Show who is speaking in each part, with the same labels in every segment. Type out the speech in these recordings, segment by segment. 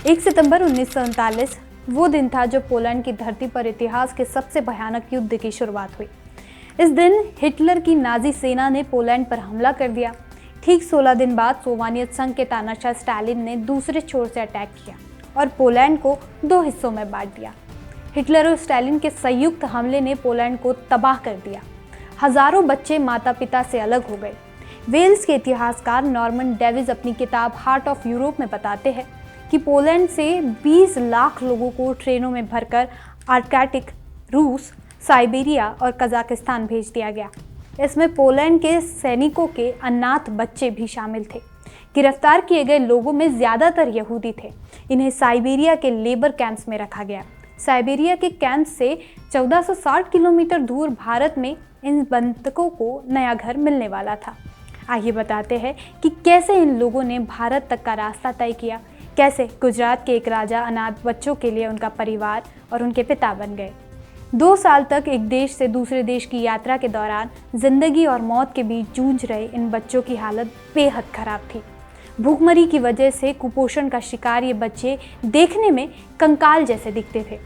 Speaker 1: 1 सितंबर 1939 वो दिन था जब पोलैंड की धरती पर इतिहास के सबसे भयानक युद्ध की शुरुआत हुई। इस दिन हिटलर की नाजी सेना ने पोलैंड पर हमला कर दिया। ठीक 16 दिन बाद सोवियत संघ के तानाशाह स्टालिन ने दूसरे छोर से अटैक किया और पोलैंड को 2 हिस्सों में बांट दिया। हिटलर और स्टालिन के संयुक्त हमले ने पोलैंड को तबाह कर दिया। हजारों बच्चे माता पिता से अलग हो गए। वेल्स के इतिहासकार नॉर्मन डेविस अपनी किताब हार्ट ऑफ यूरोप में बताते हैं कि पोलैंड से 20 लाख लोगों को ट्रेनों में भरकर आर्कटिक, रूस, साइबेरिया और कजाकिस्तान भेज दिया गया। इसमें पोलैंड के सैनिकों के अनाथ बच्चे भी शामिल थे। गिरफ्तार किए गए लोगों में ज़्यादातर यहूदी थे। इन्हें साइबेरिया के लेबर कैंप्स में रखा गया। साइबेरिया के कैंप से 1460 किलोमीटर दूर भारत में इन बंधकों को नया घर मिलने वाला था। आइए बताते हैं कि कैसे इन लोगों ने भारत तक का रास्ता तय किया, कैसे गुजरात के एक राजा अनाथ बच्चों के लिए उनका परिवार और उनके पिता बन गए। 2 साल तक एक देश से दूसरे देश की यात्रा के दौरान जिंदगी और मौत के बीच जूझ रहे इन बच्चों की हालत बेहद खराब थी। भूखमरी की वजह से कुपोषण का शिकार ये बच्चे देखने में कंकाल जैसे दिखते थे।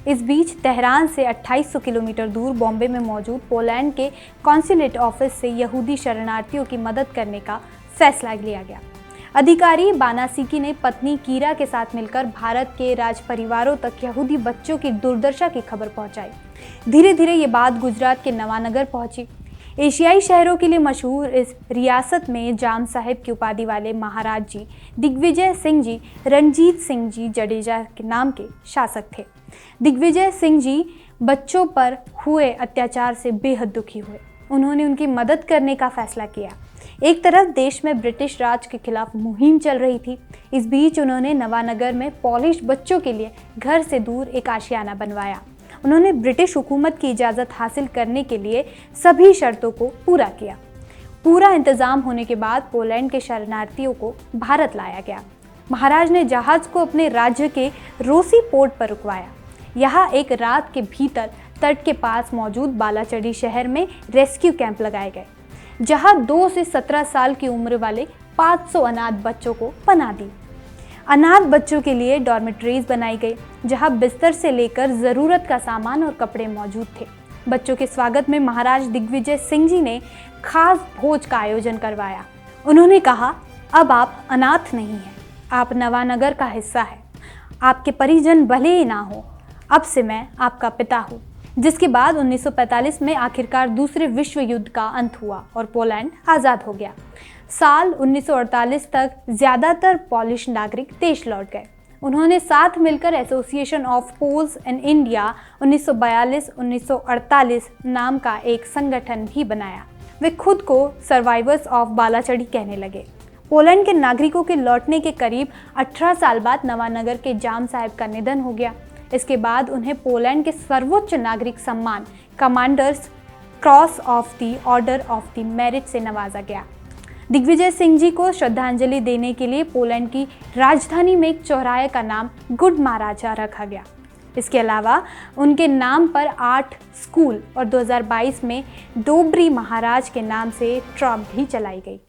Speaker 1: इस बीच तेहरान से 2800 किलोमीटर दूर बॉम्बे में मौजूद पोलैंड के कॉन्सुलेट ऑफिस से यहूदी शरणार्थियों की मदद करने का फैसला लिया गया। अधिकारी बानासीकी ने पत्नी कीरा के साथ मिलकर भारत के राज परिवारों तक यहूदी बच्चों की दुर्दशा की खबर पहुंचाई। धीरे धीरे ये बात गुजरात के नवानगर पहुंची। एशियाई शहरों के लिए मशहूर इस रियासत में जाम साहिब की उपाधि वाले महाराज जी दिग्विजय सिंह जी रणजीत सिंह जी जडेजा के नाम के शासक थे। दिग्विजय सिंह जी बच्चों पर हुए अत्याचार से बेहद दुखी हुए। उन्होंने उनकी मदद करने का फैसला किया। एक तरफ देश में ब्रिटिश राज के खिलाफ मुहिम चल रही थी। इस बीच उन्होंने नवानगर में पॉलिश बच्चों के लिए घर से दूर एक आशियाना बनवाया। उन्होंने ब्रिटिश हुकूमत की इजाज़त हासिल करने के लिए सभी शर्तों को पूरा किया। पूरा इंतजाम होने के बाद पोलैंड के शरणार्थियों को भारत लाया गया। महाराज ने जहाज को अपने राज्य के रोसी पोर्ट पर रुकवाया। यहाँ एक रात के भीतर तट के पास मौजूद बालाचड़ी शहर में रेस्क्यू कैंप लगाए गए, जहां 2 से 17 साल की उम्र वाले 500 अनाथ बच्चों को पनाह दी। अनाथ बच्चों के लिए डॉर्मेट्रीज बनाई गई, जहां बिस्तर से लेकर ज़रूरत का सामान और कपड़े मौजूद थे। बच्चों के स्वागत में महाराज दिग्विजय सिंह जी ने खास भोज का आयोजन करवाया। उन्होंने कहा, अब आप अनाथ नहीं हैं, आप नवानगर का हिस्सा है। आपके परिजन भले ही ना हो, अब से मैं आपका पिता हूँ। जिसके बाद 1945 में आखिरकार दूसरे विश्व युद्ध का अंत हुआ और पोलैंड आज़ाद हो गया। साल 1948 तक ज़्यादातर पॉलिश नागरिक देश लौट गए। उन्होंने साथ मिलकर association of Poles in India 1942-1948 नाम का एक संगठन भी बनाया। वे खुद को सर्वाइवर्स ऑफ बालाचड़ी कहने लगे। पोलैंड के नागरिकों के लौटने के करीब 18 साल बाद नवानगर के जाम साहिब का निधन हो गया। इसके बाद उन्हें पोलैंड के सर्वोच्च नागरिक सम्मान commanders cross of the order of the merit से नवाजा गया। दिग्विजय सिंह जी को श्रद्धांजलि देने के लिए पोलैंड की राजधानी में एक चौराहे का नाम गुड महाराजा रखा गया। इसके अलावा उनके नाम पर 8 स्कूल और 2022 में डोबरी महाराज के नाम से ट्रॉम भी चलाई गई।